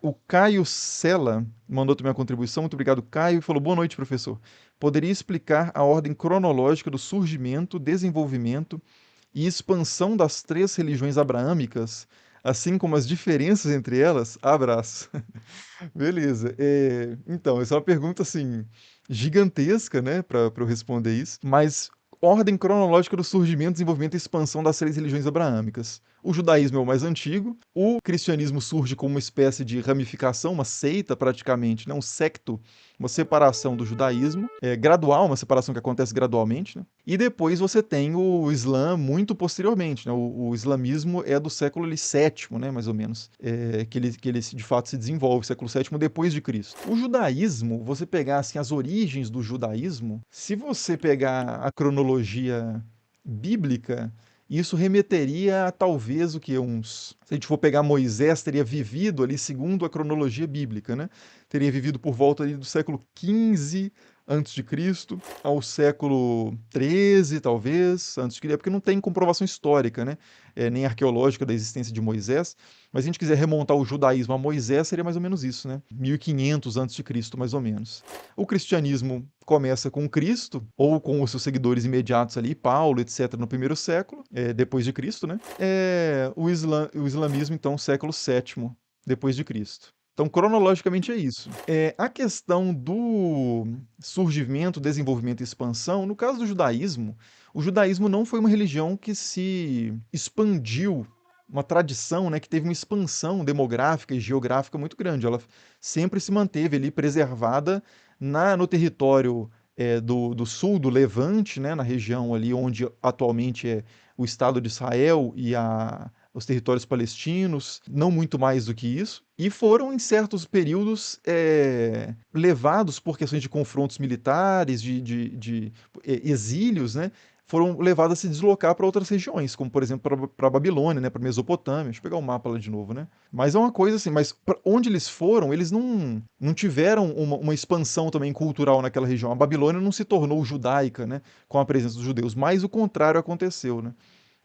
O Caio Sela mandou também uma contribuição. Muito obrigado, Caio. E falou: boa noite, professor. Poderia explicar a ordem cronológica do surgimento, desenvolvimento e expansão das três religiões abraâmicas, assim como as diferenças entre elas? Abraço. Beleza. Então, essa é uma pergunta assim gigantesca, né, para eu responder isso. Mas ordem cronológica do surgimento, desenvolvimento e expansão das três religiões abraâmicas. O judaísmo é o mais antigo. O cristianismo surge como uma espécie de ramificação, uma seita praticamente, né, um secto, uma separação do judaísmo, gradual, uma separação que acontece gradualmente, né? E depois você tem o Islã muito posteriormente, né? O islamismo é do século VII, né, mais ou menos, que ele de fato se desenvolve, século VII depois de Cristo. O judaísmo, você pegar assim, as origens do judaísmo, se você pegar a cronologia bíblica, isso remeteria a talvez o que uns, se a gente for pegar Moisés, teria vivido ali segundo a cronologia bíblica, né? Teria vivido por volta ali do século XV antes de Cristo ao século XIII, talvez, antes de Cristo, porque não tem comprovação histórica, né? Nem arqueológica da existência de Moisés. Mas se a gente quiser remontar o judaísmo a Moisés, seria mais ou menos isso, né? 1500 antes de Cristo, mais ou menos. O cristianismo começa com Cristo, ou com os seus seguidores imediatos ali, Paulo, etc., no primeiro século, depois de Cristo, né? O islamismo, então, século VII, depois de Cristo. Então, cronologicamente é isso. A questão do surgimento, desenvolvimento e expansão, no caso do judaísmo, o judaísmo não foi uma religião que se expandiu, uma tradição, né, que teve uma expansão demográfica e geográfica muito grande. Ela sempre se manteve ali preservada no território do sul do Levante, né, na região ali onde atualmente é o Estado de Israel e os territórios palestinos, não muito mais do que isso, e foram, em certos períodos, levados por questões de confrontos militares, de exílios, né? Foram levados a se deslocar para outras regiões, como por exemplo para a Babilônia, né, para a Mesopotâmia. Deixa eu pegar o mapa lá de novo, né? Mas é uma coisa assim, mas onde eles foram, eles não tiveram uma expansão também cultural naquela região. A Babilônia não se tornou judaica, né, com a presença dos judeus, mas o contrário aconteceu, né?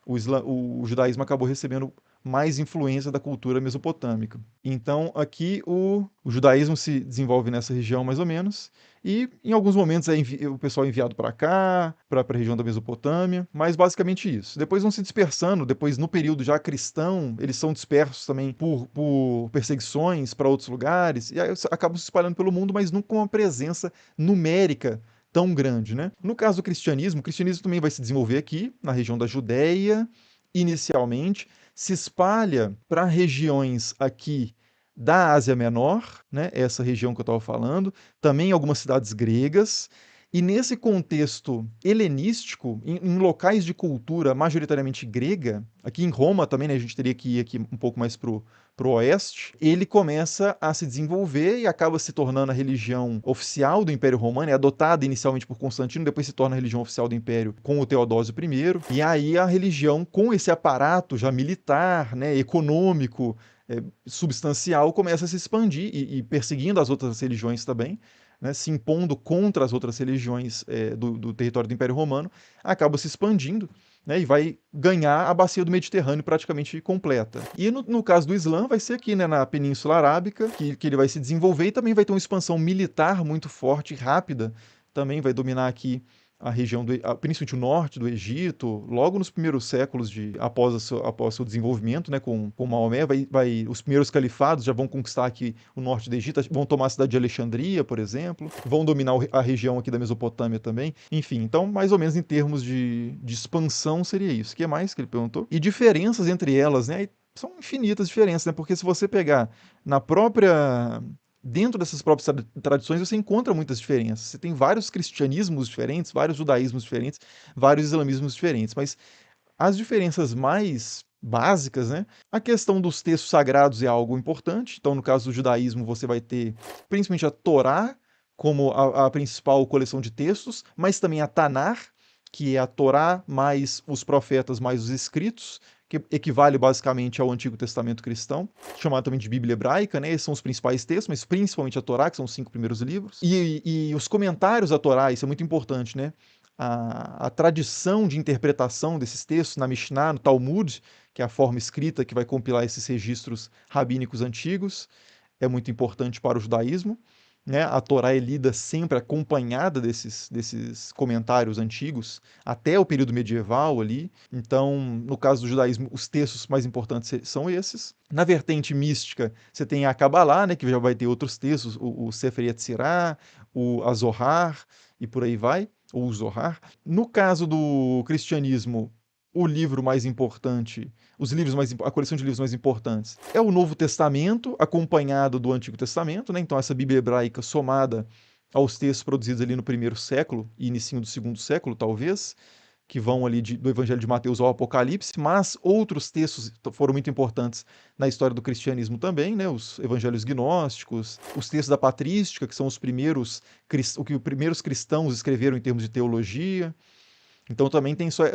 O judaísmo acabou recebendo mais influência da cultura mesopotâmica. Então, aqui o judaísmo se desenvolve nessa região, mais ou menos, e em alguns momentos o pessoal é enviado para cá, para a região da Mesopotâmia, mas basicamente isso. Depois vão se dispersando, depois no período já cristão, eles são dispersos também por perseguições para outros lugares, e aí acabam se espalhando pelo mundo, mas nunca com uma presença numérica tão grande, né? No caso do cristianismo, o cristianismo também vai se desenvolver aqui, na região da Judéia, inicialmente, se espalha para regiões aqui da Ásia Menor, né? Essa região que eu estava falando, também algumas cidades gregas, e nesse contexto helenístico, em locais de cultura majoritariamente grega, aqui em Roma também, né, a gente teria que ir aqui um pouco mais pro oeste, ele começa a se desenvolver e acaba se tornando a religião oficial do Império Romano, é adotada inicialmente por Constantino, depois se torna a religião oficial do Império com o Teodósio I, e aí a religião com esse aparato já militar, né, econômico, substancial, começa a se expandir e perseguindo as outras religiões também, né, se impondo contra as outras religiões do território do Império Romano, acaba se expandindo, né, e vai ganhar a bacia do Mediterrâneo praticamente completa. E no caso do Islã, vai ser aqui, né, na Península Arábica, que ele vai se desenvolver e também vai ter uma expansão militar muito forte e rápida, também vai dominar aqui a região, principalmente o norte do Egito, logo nos primeiros séculos após seu desenvolvimento, né, com Maomé, os primeiros califados já vão conquistar aqui o norte do Egito, vão tomar a cidade de Alexandria, por exemplo, vão dominar a região aqui da Mesopotâmia também. Enfim, então, mais ou menos em termos de expansão, seria isso. O que mais que ele perguntou? E diferenças entre elas, né? São infinitas diferenças, né? Porque se você pegar na própria dentro dessas próprias tradições você encontra muitas diferenças. Você tem vários cristianismos diferentes, vários judaísmos diferentes, vários islamismos diferentes, mas as diferenças mais básicas, né? A questão dos textos sagrados é algo importante. Então, no caso do judaísmo, você vai ter principalmente a Torá como a principal coleção de textos, mas também a Tanar, que é a Torá mais os profetas mais os escritos, que equivale basicamente ao Antigo Testamento cristão, chamado também de Bíblia Hebraica, né? Esses são os principais textos, mas principalmente a Torá, que são os 5 primeiros livros. E os comentários à Torá, isso é muito importante, né? A tradição de interpretação desses textos na Mishnah, no Talmud, que é a forma escrita que vai compilar esses registros rabínicos antigos, é muito importante para o judaísmo, né? A Torá é lida sempre acompanhada desses comentários antigos, até o período medieval ali. Então, no caso do judaísmo, os textos mais importantes são esses. Na vertente mística, você tem a Kabbalah, né, que já vai ter outros textos, o Sefer Yetzirah, a Zohar, e por aí vai, ou o Zohar. No caso do cristianismo, o livro mais importante, a coleção de livros mais importantes é o Novo Testamento, acompanhado do Antigo Testamento, né? Então essa Bíblia hebraica somada aos textos produzidos ali no primeiro século e início do segundo século, talvez, que vão ali do Evangelho de Mateus ao Apocalipse, mas outros textos foram muito importantes na história do cristianismo também, né? Os evangelhos gnósticos, os textos da patrística, que são o que os primeiros cristãos escreveram em termos de teologia. Então também tem só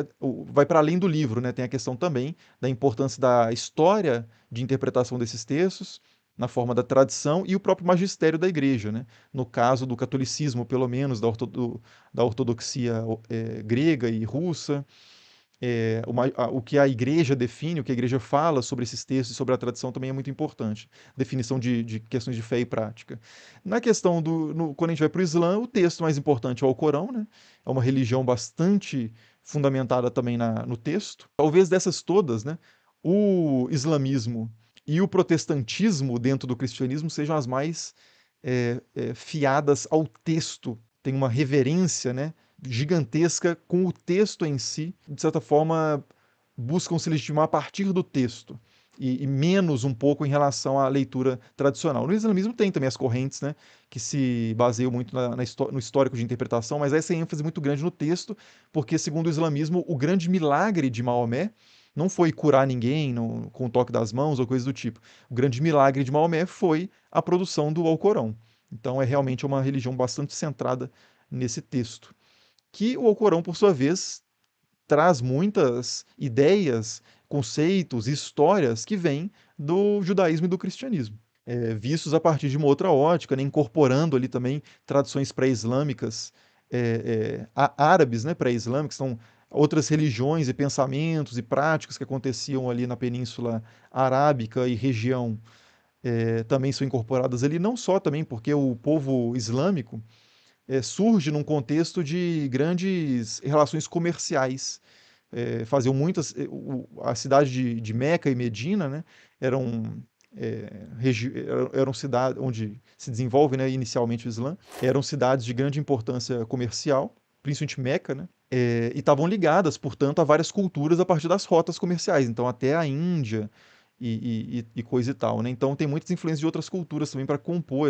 vai para além do livro, né? Tem a questão também da importância da história de interpretação desses textos na forma da tradição e o próprio magistério da igreja, né? No caso do catolicismo, pelo menos da ortodoxia grega e russa, o que a igreja define, o que a igreja fala sobre esses textos e sobre a tradição também é muito importante. Definição de questões de fé e prática. Na questão quando a gente vai para o Islã, o texto mais importante é o Alcorão, né? É uma religião bastante fundamentada também no texto. Talvez dessas todas, né? O islamismo e o protestantismo dentro do cristianismo sejam as mais fiadas ao texto. Tem uma reverência, né? Gigantesca com o texto em si, de certa forma, buscam se legitimar a partir do texto. E menos um pouco em relação à leitura tradicional. No islamismo tem também as correntes, né, que se baseiam muito no histórico de interpretação, mas essa é ênfase muito grande no texto, porque, segundo o islamismo, o grande milagre de Maomé não foi curar ninguém com o toque das mãos ou coisa do tipo. O grande milagre de Maomé foi a produção do Alcorão. Então é realmente uma religião bastante centrada nesse texto. Que o Alcorão, por sua vez, traz muitas ideias, conceitos, histórias que vêm do judaísmo e do cristianismo, vistos a partir de uma outra ótica, né, incorporando ali também tradições pré-islâmicas, árabes, né, pré-islâmicas, são outras religiões e pensamentos e práticas que aconteciam ali na Península Arábica e região também são incorporadas ali, não só também porque o povo islâmico surge num contexto de grandes relações comerciais. Faziam muitas. A cidade de Meca e Medina, né, eram, eram cidades onde se desenvolve, né, inicialmente o Islã, eram cidades de grande importância comercial, principalmente Meca, né, e estavam ligadas, portanto, a várias culturas a partir das rotas comerciais, então até a Índia e coisa e tal, né? Então tem muitas influências de outras culturas também para compor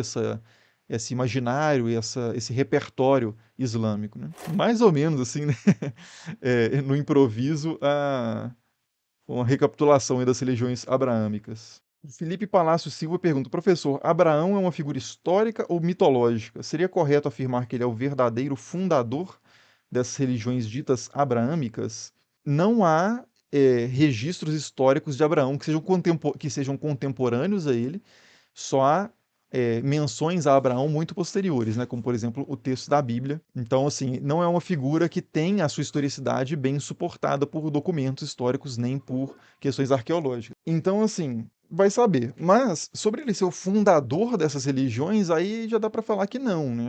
esse imaginário e esse repertório islâmico, né? Mais ou menos assim, né? No improviso, uma recapitulação aí das religiões abraâmicas. Felipe Palácio Silva pergunta, professor, Abraão é uma figura histórica ou mitológica? Seria correto afirmar que ele é o verdadeiro fundador dessas religiões ditas abraâmicas? Não há registros históricos de Abraão que sejam contemporâneos a ele, só há menções a Abraão muito posteriores, né? Como, por exemplo, o texto da Bíblia. Então, assim, não é uma figura que tem a sua historicidade bem suportada por documentos históricos nem por questões arqueológicas. Então, assim, vai saber. Mas, sobre ele ser o fundador dessas religiões, aí já dá para falar que não, né?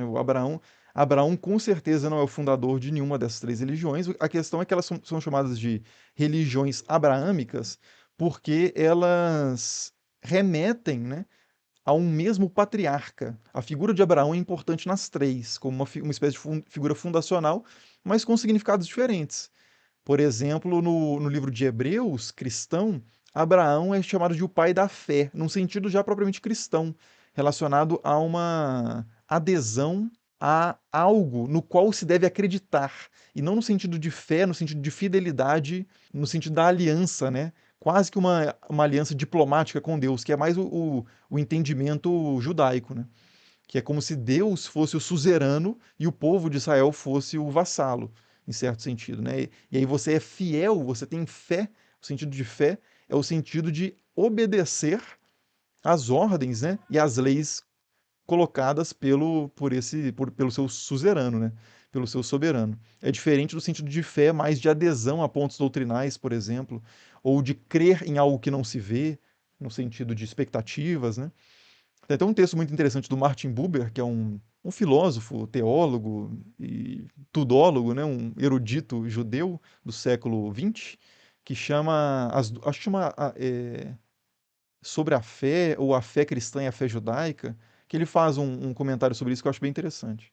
Abraão com certeza não é o fundador de nenhuma dessas três religiões. A questão é que elas são chamadas de religiões abraâmicas porque elas remetem, né, a um mesmo patriarca. A figura de Abraão é importante nas três, como uma espécie de figura fundacional, mas com significados diferentes. Por exemplo, no livro de Hebreus, cristão, Abraão é chamado de o pai da fé, num sentido já propriamente cristão, relacionado a uma adesão a algo no qual se deve acreditar, e não no sentido de fé, no sentido de fidelidade, no sentido da aliança, né? Quase que uma aliança diplomática com Deus, que é mais o entendimento judaico, né? Que é como se Deus fosse o suzerano e o povo de Israel fosse o vassalo, em certo sentido, né? E aí você é fiel, você tem fé, o sentido de fé é o sentido de obedecer às ordens, né? E às leis colocadas pelo seu suzerano, né? Pelo seu soberano. É diferente do sentido de fé, mais de adesão a pontos doutrinais, por exemplo, ou de crer em algo que não se vê, no sentido de expectativas, né? Tem até um texto muito interessante do Martin Buber, que é um filósofo, teólogo e tudólogo, né, um erudito judeu do século XX, que chama, acho que chama sobre a fé, ou a fé cristã e a fé judaica, que ele faz um comentário sobre isso que eu acho bem interessante.